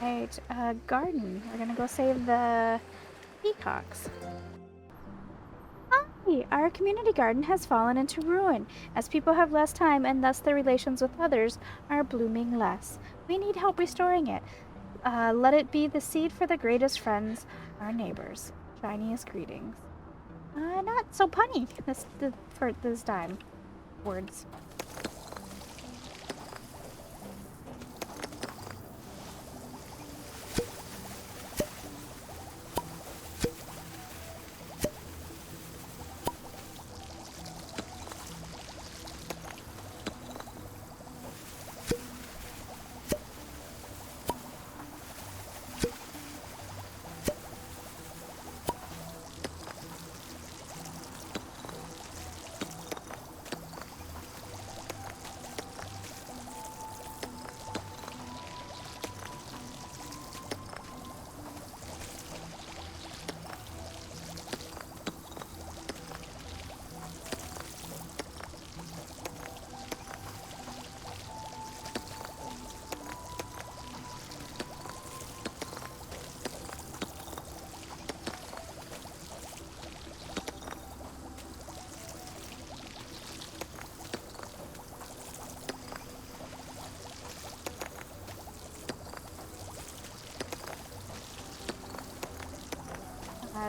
Right, garden. We're gonna go save the peacocks. Hi! Our community garden has fallen into ruin, as people have less time and thus their relations with others are blooming less. We need help restoring it. Let it be the seed for the greatest friends, our neighbors. Shiniest greetings. Not so punny for this time. Words.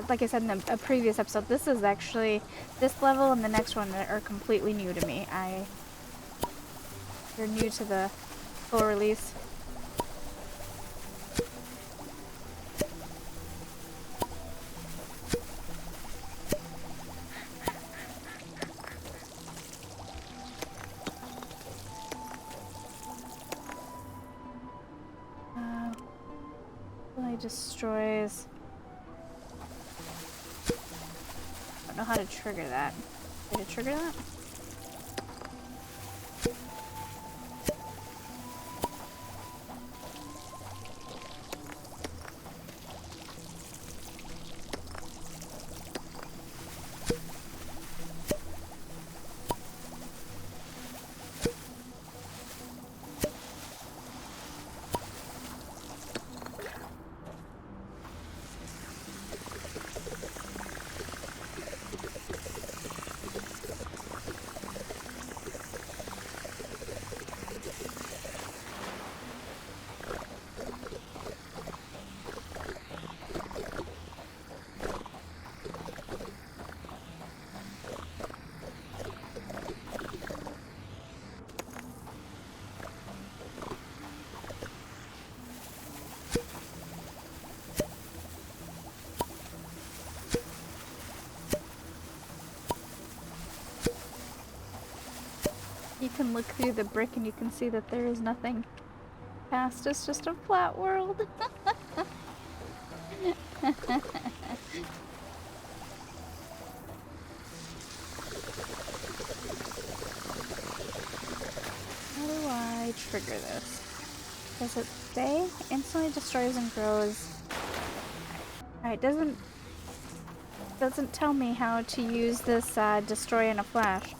Like I said in a previous episode, this level and the next one are completely new to me. You're new to the full release. Really destroys. I don't know how to trigger that. Did it trigger that? You can look through the brick and you can see that there is nothing past. It's just a flat world. How do I trigger this? Does it say? Instantly destroys and grows. Alright, doesn't tell me how to use this destroy in a flash.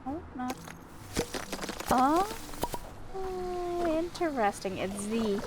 Oh, not. Oh, interesting. It's Z.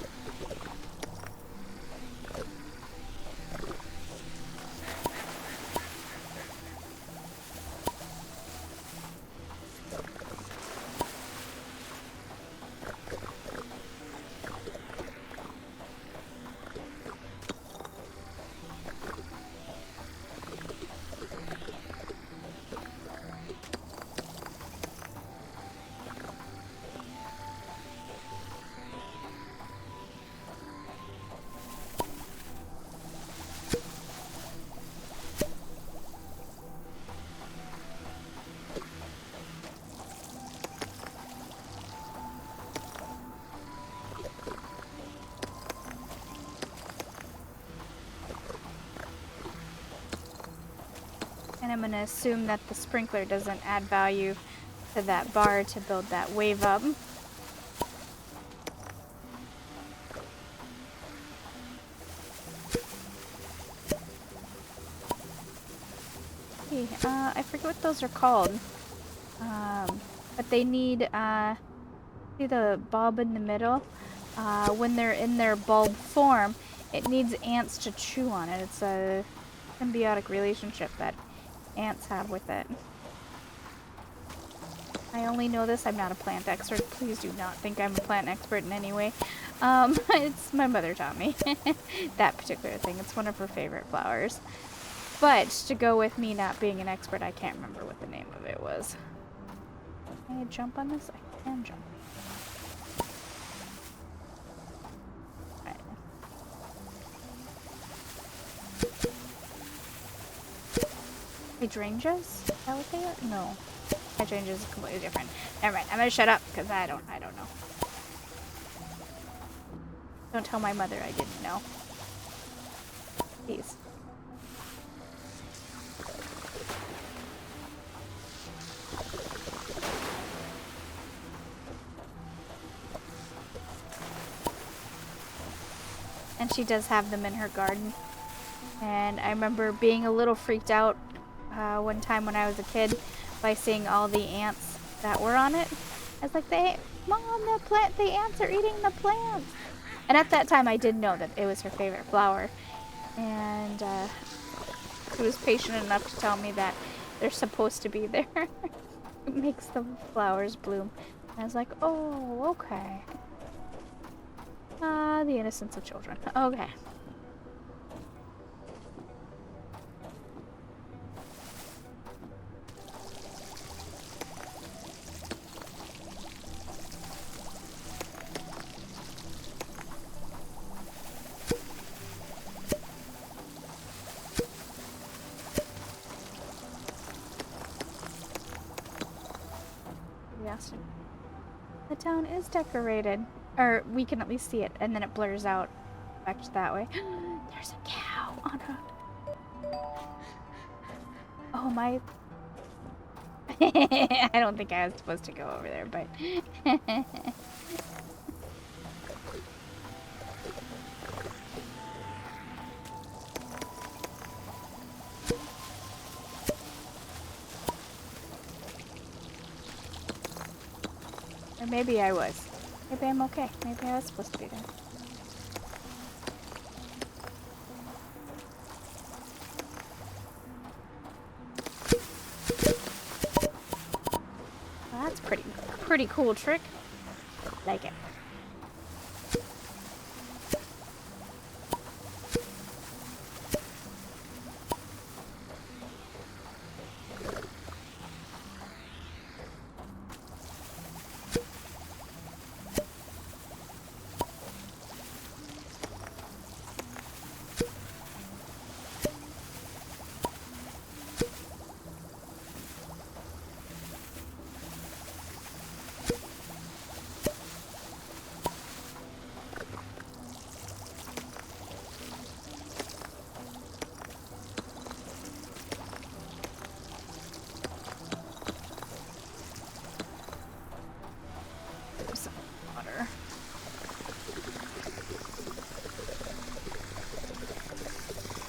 And I'm gonna assume that the sprinkler doesn't add value to that bar to build that wave up. see. I forget what those are called. But they need, see the bulb in the middle? When they're in their bulb form, it needs ants to chew on it. It's a symbiotic relationship that ants have with it. I only know this. I'm not a plant expert. Please do not think I'm a plant expert in any way. It's my mother taught me that particular thing. It's one of her favorite flowers. But to go with me not being an expert, I can't remember what the name of it was. Can I jump on this? I can jump. Right. Hydrangeas? Is that what they are? No. Hydrangeas is completely different. Never mind. I'm gonna shut up because I don't know. Don't tell my mother I didn't know. Please. And she does have them in her garden. And I remember being a little freaked out one time when I was a kid by seeing all the ants that were on it. I was like, Mom, the ants are eating the plants. And at that time I did know that it was her favorite flower. And she was patient enough to tell me that they're supposed to be there. It makes the flowers bloom. And I was like, oh, okay. The innocence of children. Okay. Yes. The town is decorated. Or we can at least see it, and then it blurs out back to that way. There's a cow on a... Oh my... I don't think I was supposed to go over there, but... Or maybe I was. Maybe I'm okay. Maybe I was supposed to be there. Well, that's pretty cool trick. Like it.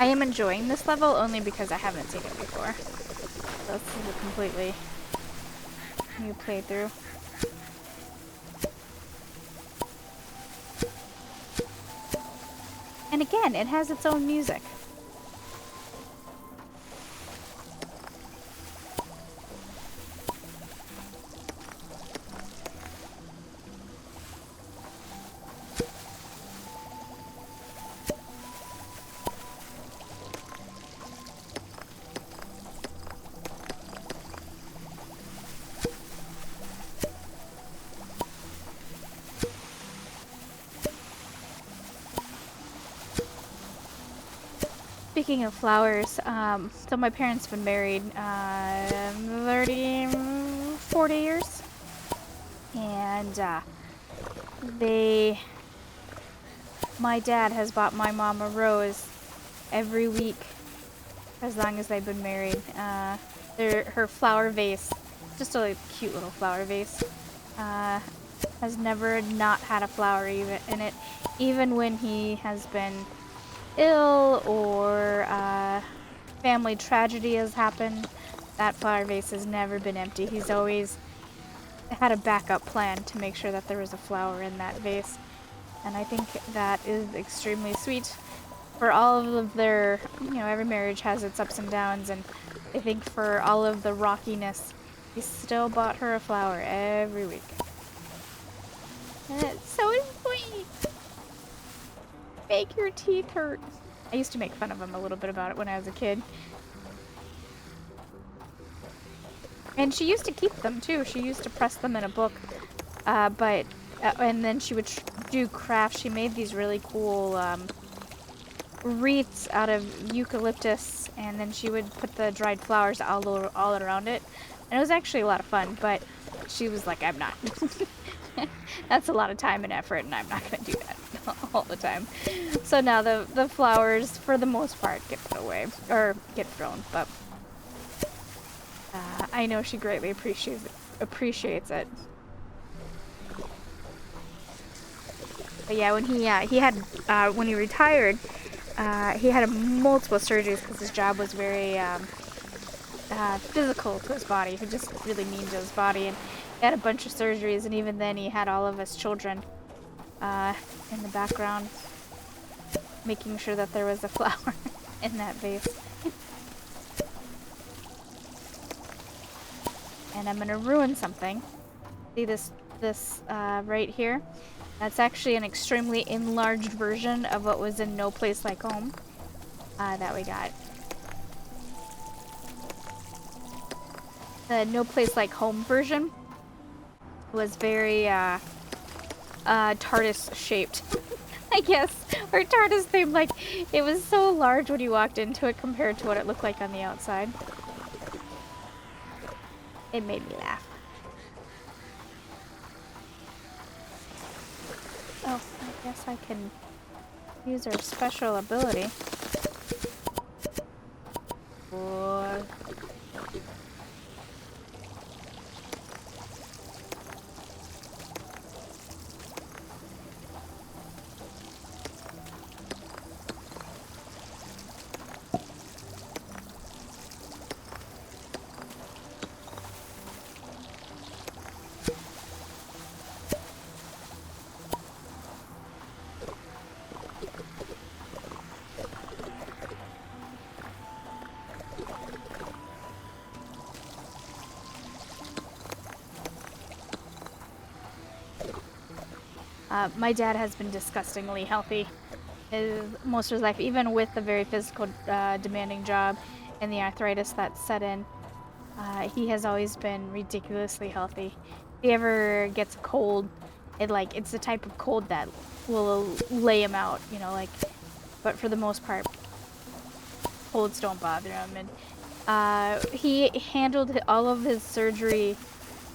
I am enjoying this level only because I haven't seen it before. So this is a completely new playthrough. And again, it has its own music. Speaking of flowers, so my parents have been married 40 years. And my dad has bought my mom a rose every week as long as they've been married. Her flower vase, just a cute little flower vase, has never not had a flower even in it, even when he has been ill or family tragedy has happened. that flower vase has never been empty. He's always had a backup plan to make sure that there was a flower in that vase. And I think that is extremely sweet. For all of their, every marriage has its ups and downs, and I think for all of the rockiness, he still bought her a flower every week. And it's so sweet. Make your teeth hurt. I used to make fun of him a little bit about it when I was a kid. And she used to keep them too. She used to press them in a book. And then she would do crafts. She made these really cool wreaths out of eucalyptus, and then she would put the dried flowers all around it. And it was actually a lot of fun, but she was like, I'm not. That's a lot of time and effort, and I'm not going to do that all the time. So now the flowers, for the most part, get put away, or get thrown, but I know she greatly appreciates it. But yeah, when when he retired, he had multiple surgeries because his job was very physical to his body. He just really mean to his body, and he had a bunch of surgeries. And even then, he had all of his children in the background, making sure that there was a flower in that vase. And I'm gonna ruin something. See this right here? That's actually an extremely enlarged version of what was in No Place Like Home that we got. The No Place Like Home version was very TARDIS shaped, I guess, or TARDIS themed. Like, it was so large when you walked into it compared to what it looked like on the outside. It made me laugh. Oh, I guess I can use our special ability. Boy. My dad has been disgustingly healthy most of his life, even with the very physical, demanding job and the arthritis that set in. He has always been ridiculously healthy. If he ever gets a cold, it's the type of cold that will lay him out, but for the most part, colds don't bother him. And he handled all of his surgery,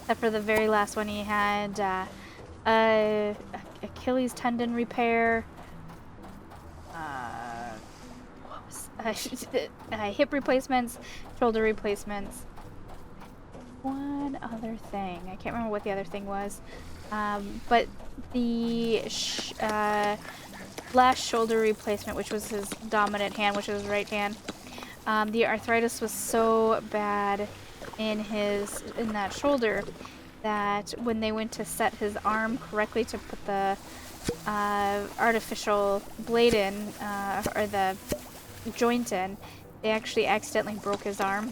except for the very last one. He had Achilles tendon repair, hip replacements, shoulder replacements. One other thing. I can't remember what the other thing was. But the last shoulder replacement, which was his dominant hand, which was his right hand, the arthritis was so bad in that shoulder that when they went to set his arm correctly to put the artificial blade in, or the joint in, they actually accidentally broke his arm.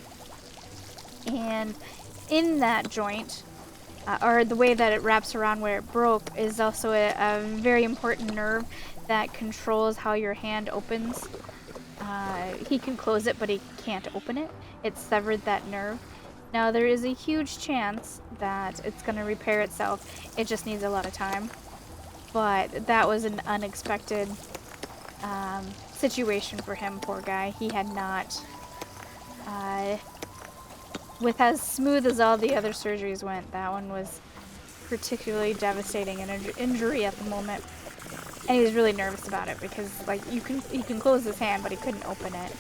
And in that joint, or the way that it wraps around where it broke, is also a very important nerve that controls how your hand opens. He can close it, but he can't open it. It severed that nerve. Now, there is a huge chance that it's going to repair itself. It just needs a lot of time. But that was an unexpected situation for him, poor guy. He had not... with as smooth as all the other surgeries went, that one was particularly devastating an injury at the moment. And he was really nervous about it because, he can close his hand, but he couldn't open it.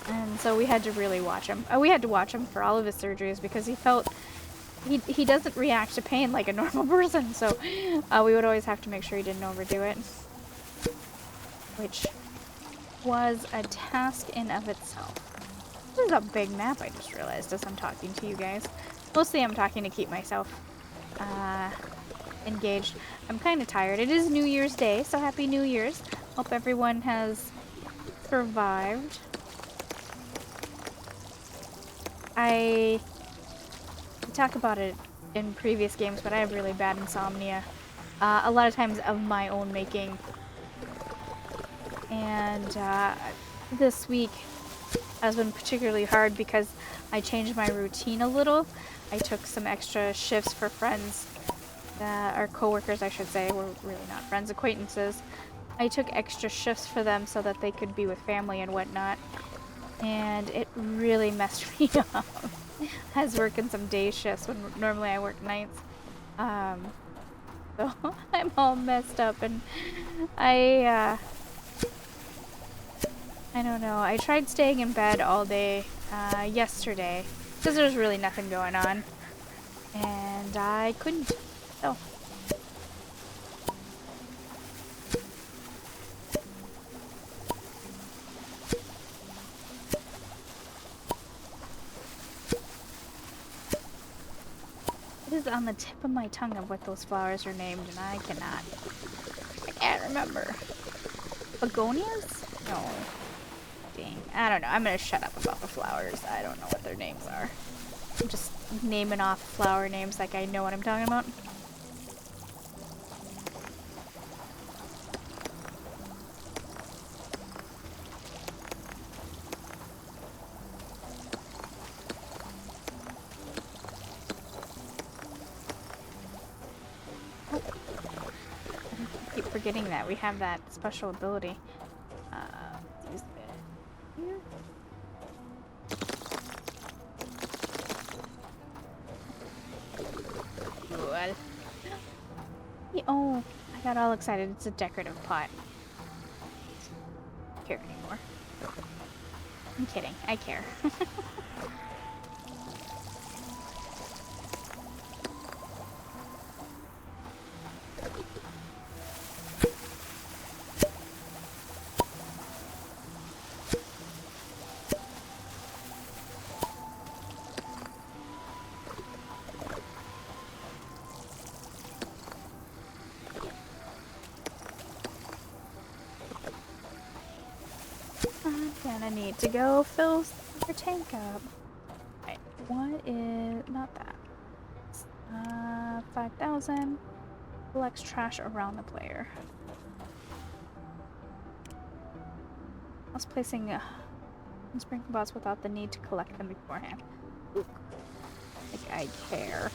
And so we had to really watch him. We had to watch him for all of his surgeries because he doesn't react to pain like a normal person. So we would always have to make sure he didn't overdo it, which was a task in of itself. is a big map, I just realized as I'm talking to you guys. Mostly I'm talking to keep myself engaged. I'm kind of tired. It is New Year's Day, so happy New Year's. Hope everyone has survived. I talk about it in previous games, but I have really bad insomnia. A lot of times of my own making. And this week has been particularly hard because I changed my routine a little. I took some extra shifts for friends, or coworkers I should say, we're really not friends, acquaintances. I took extra shifts for them so that they could be with family and whatnot. And it really messed me up. I was working some day shifts when normally I work nights. So I'm all messed up, and I don't know. I tried staying in bed all day yesterday because there was really nothing going on, and I couldn't. So. It is on the tip of my tongue of what those flowers are named, and I can't remember. Begonias? No. Dang. I don't know. I'm gonna shut up about the flowers. I don't know what their names are. I'm just naming off flower names like I know what I'm talking about. Forgetting that we have that special ability. Use it here. Good. Oh, I got all excited. It's a decorative pot. I don't care anymore. I'm kidding. I care. I need to go fill your tank up. Right, what is not that? 5,000. Collects trash around the player. I was placing sprinkler bots without the need to collect them beforehand. Ooh. Like I care.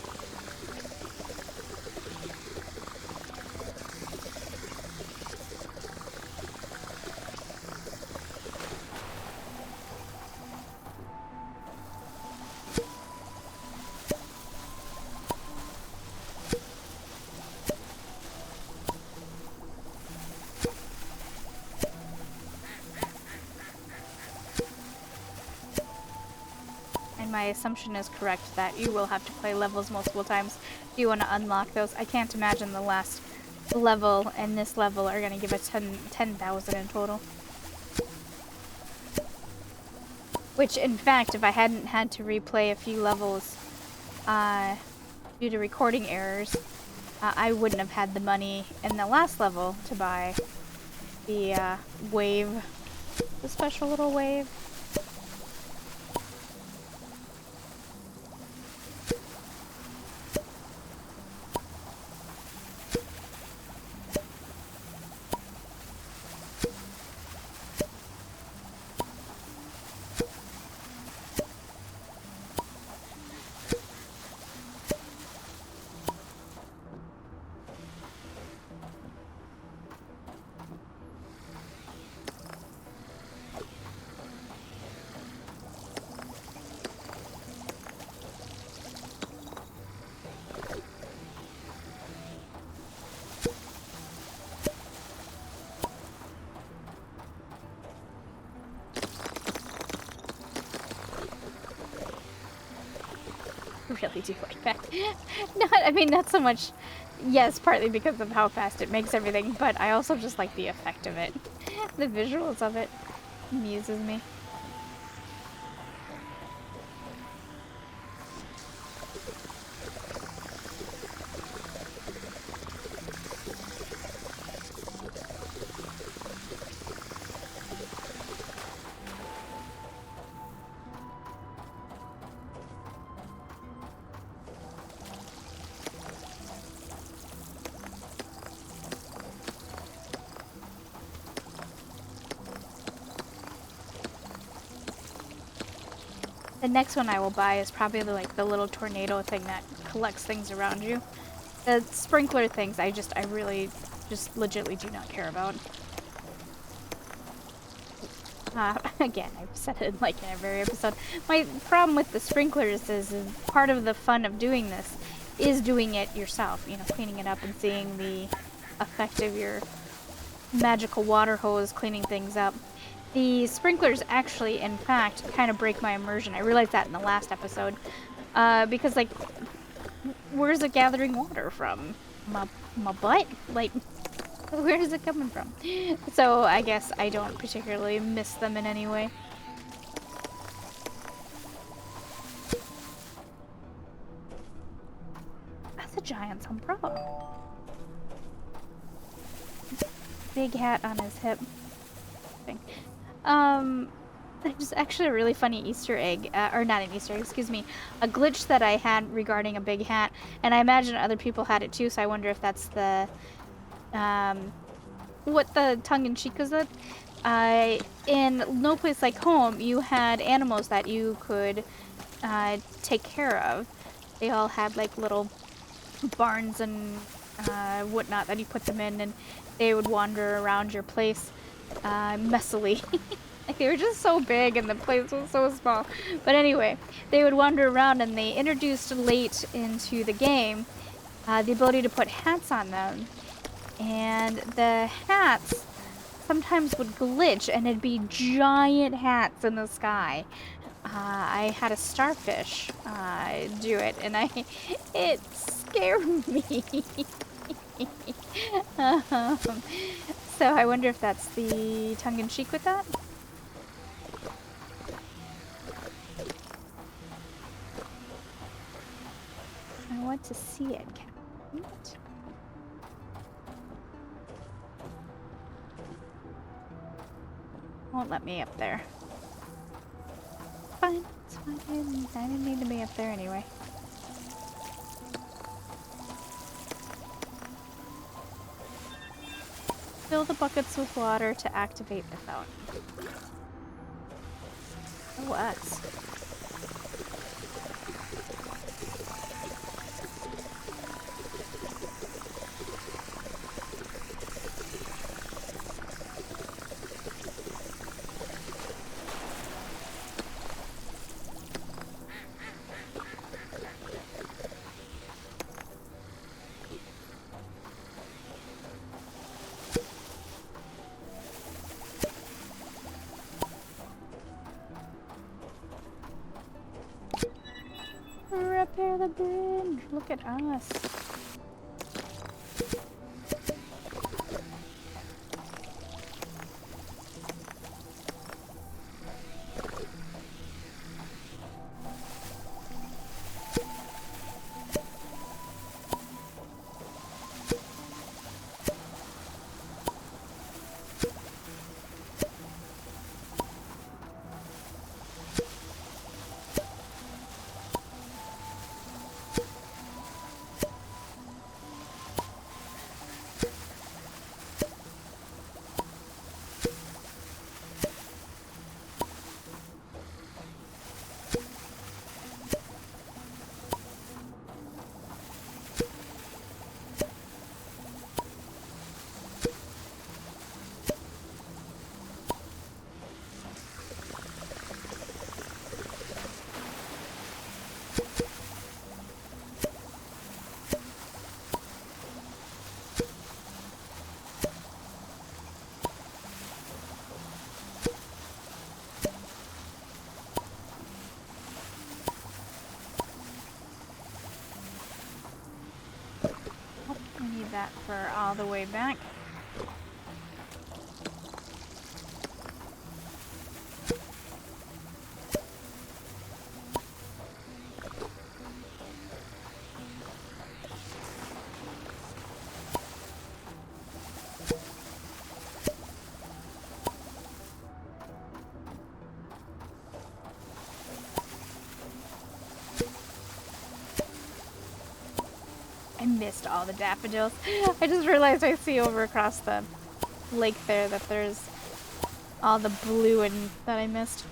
My assumption is correct that you will have to play levels multiple times if you want to unlock those. I can't imagine the last level and this level are going to give us 10,000 in total. Which, in fact, if I hadn't had to replay a few levels due to recording errors, I wouldn't have had the money in the last level to buy the wave, the special little wave. Really do like that. I mean, not so much, yes, partly because of how fast it makes everything, but I also just like the effect of it. The visuals of it amuses me. The next one I will buy is probably like the little tornado thing that collects things around you. The sprinkler things, I really just legitimately do not care about. Again, I've said it like in every episode. My problem with the sprinklers is part of the fun of doing this is doing it yourself. You know, cleaning it up and seeing the effect of your magical water hose cleaning things up. The sprinklers actually, in fact, kind of break my immersion. I realized that in the last episode. Because, like, where's it gathering water from? My butt? Like, where is it coming from? So I guess I don't particularly miss them in any way. That's a giant's umbrella. Big hat on his hip. There's actually a really funny Easter egg, or not an Easter egg, excuse me, a glitch that I had regarding a big hat, and I imagine other people had it too, so I wonder if that's the, what the tongue-in-cheek was with. In No Place Like Home, you had animals that you could take care of. They all had like little barns and whatnot that you put them in, and they would wander around your place messily. Like, they were just so big and the place was so small. But anyway, they would wander around, and they introduced late into the game the ability to put hats on them. And the hats sometimes would glitch, and it'd be giant hats in the sky. I had a starfish do it, and it scared me. So I wonder if that's the tongue-in-cheek with that? I want to see it. What? Won't let me up there. Fine, it's fine. I didn't need to be up there anyway. Fill the buckets with water to activate the fountain. Oh, us. Repair the bridge. Look at us. That for all the way back. I missed all the daffodils. I just realized I see over across the lake there that there's all the blue and that I missed.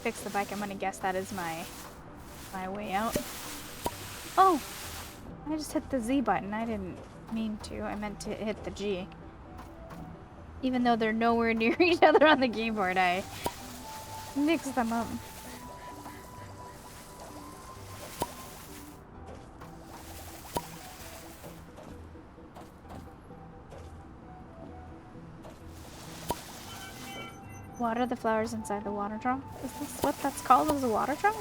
fix the bike, I'm gonna guess that is my way out. Oh! I just hit the Z button. I didn't mean to. I meant to hit the G. Even though they're nowhere near each other on the keyboard, I mixed them up. Water the flowers inside the water jar? Is this what that's called, as a water jar?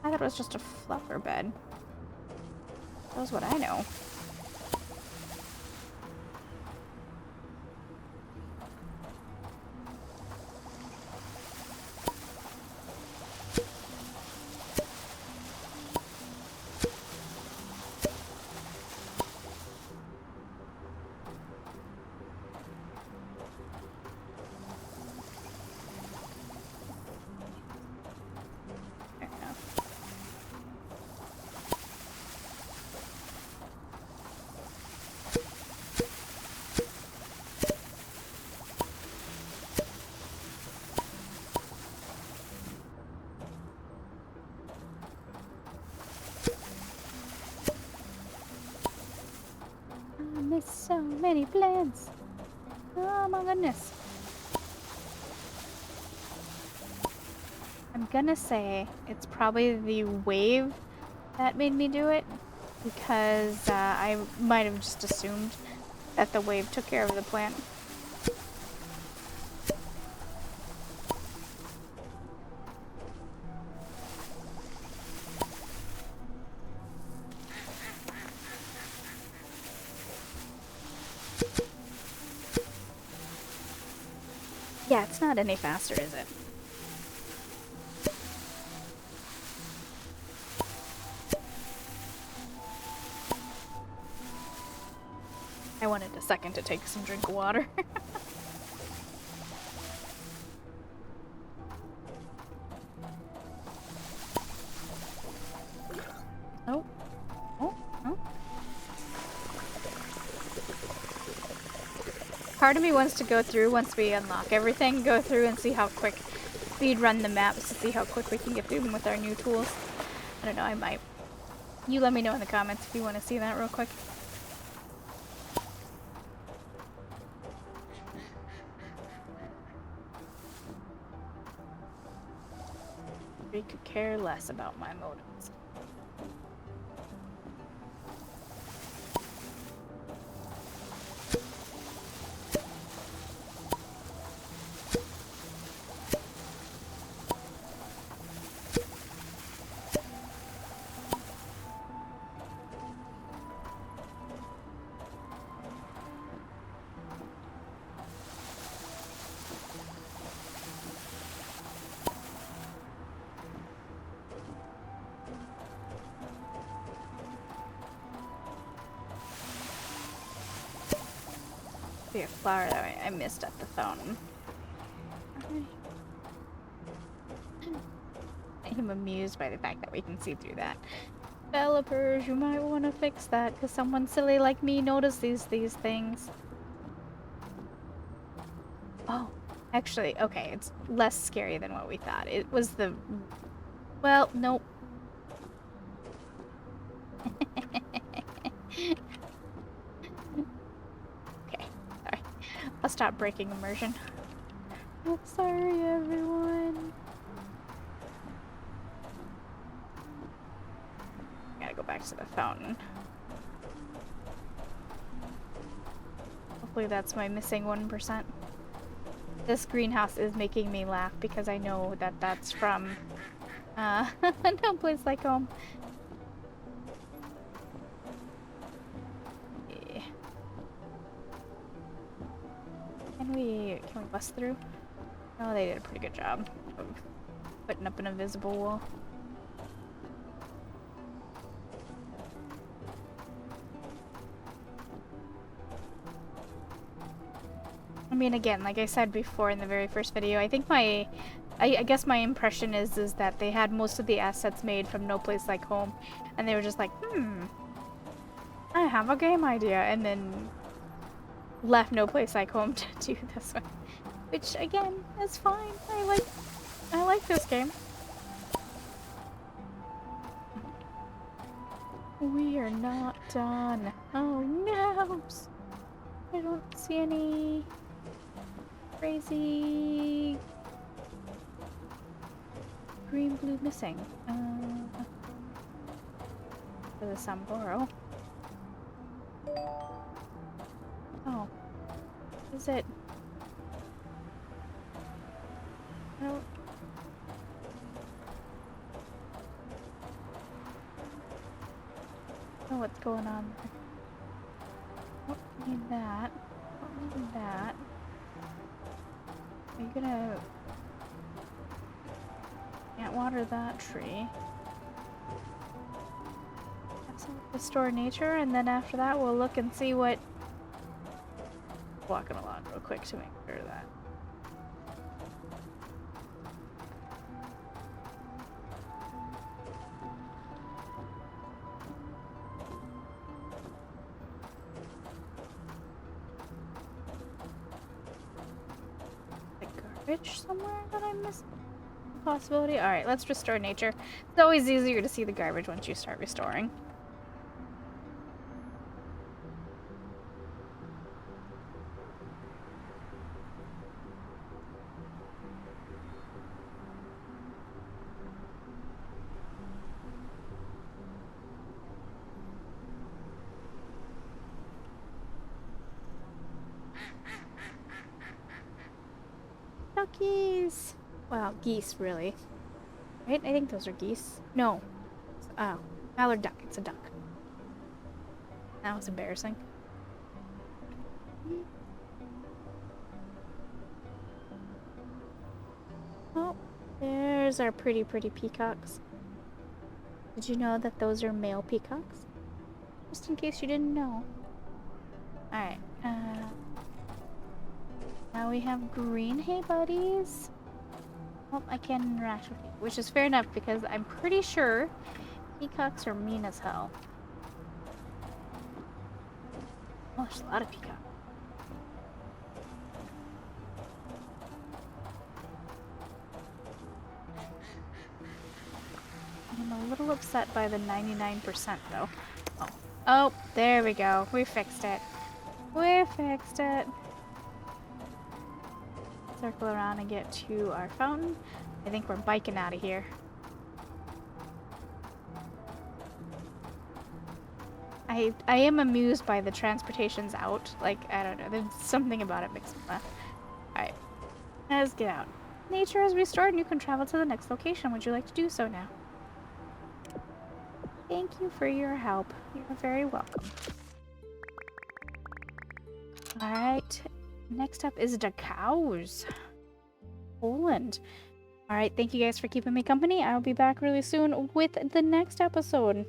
I thought it was just a flower bed. That's what I know. So many plants. Oh my goodness. I'm gonna say it's probably the wave that made me do it, because I might have just assumed that the wave took care of the plant. Yeah, it's not any faster, is it? I wanted a second to take some drink of water. Oh. Oh. Oh. Part of me wants to go through, once we unlock everything, go through and see how quick speed run the maps to see how quick we can get through them with our new tools. I don't know, I might. You let me know in the comments if you want to see that real quick. We could care less about my motives. Be a flower that I missed at the fountain. I am amused by the fact that we can see through that. Developers, you might want to fix that, because someone silly like me notices these things. Oh, actually, okay, it's less scary than what we thought. It was the... Well, nope. I'll stop breaking immersion. I'm sorry, everyone. Gotta go back to the fountain. Hopefully that's my missing 1%. This greenhouse is making me laugh because I know that that's from No Place Like Home. Can we bust through? Oh, they did a pretty good job of putting up an invisible wall. I mean, again, like I said before in the very first video, I think I guess my impression is that they had most of the assets made from No Place Like Home, and they were just like, I have a game idea, and then left No Place Like Home to do this one. Which, again, is fine. I like this game. We are not done. Oh no! I don't see any crazy green blue missing. For the Samboro. Oh. Is it? I don't know what's going on there. Don't need that. Don't need that. Are you gonna... Can't water that tree. Let's restore nature, and then after that we'll look and see what... Walking along real quick to make sure of that. Garbage somewhere that I'm missing? Possibility? Alright, let's restore nature. It's always easier to see the garbage once you start restoring. Duckies! Well, geese, really. Right? I think those are geese. No. Oh. Mallard duck. It's a duck. That was embarrassing. Oh, there's our pretty peacocks. Did you know that those are male peacocks? Just in case you didn't know. Alright, now we have green hay buddies. Oh, I can interact with you, which is fair enough because I'm pretty sure peacocks are mean as hell. Oh, there's a lot of peacocks. I'm a little upset by the 99% though. Oh. Oh, there we go. We fixed it. We fixed it. Circle around and get to our fountain. I think we're biking out of here. I am amused by the transportations out. Like, I don't know. There's something about it makes me laugh. Alright. Let's get out. Nature is restored and you can travel to the next location. Would you like to do so now? Thank you for your help. You're very welcome. Alright. Next up is the cows. Poland. Alright, thank you guys for keeping me company. I'll be back really soon with the next episode.